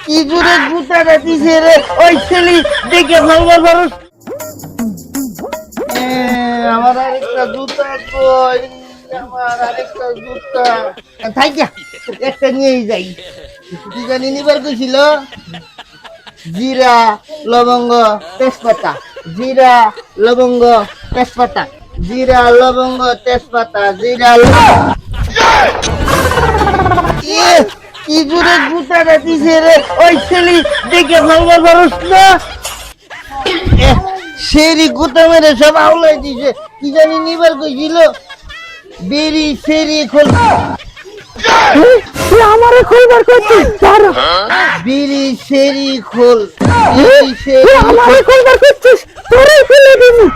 কি জোরে গুতাটা দিছে রে ওই ছেলে দেখে ভাঙা ধরস। আমার আরেকটা জুতা কই, আমার আরেকটা জুতা থাইকা একটা নিয়েই যাই। কি জানি নিবার কইছিল, জিরা লবঙ্গ তেজপাতা, জিরা লবঙ্গ তেজপাতা, জিরা লবঙ্গ তেজপাতা, জিরা কি জোরে গুতাটা দিছে রে ওই ছেলে দেখে ভাঙা ধরস না। সেরি গুতা মেরে সব আউলাই দিছে। কি জানি নিবার কইছিল, বেরি সেরি খোল। আমারে খুলবার করছিস বিড়ি সেরি খোল, আমারে খুলবার করছিস তোরে ফেলে দিবি।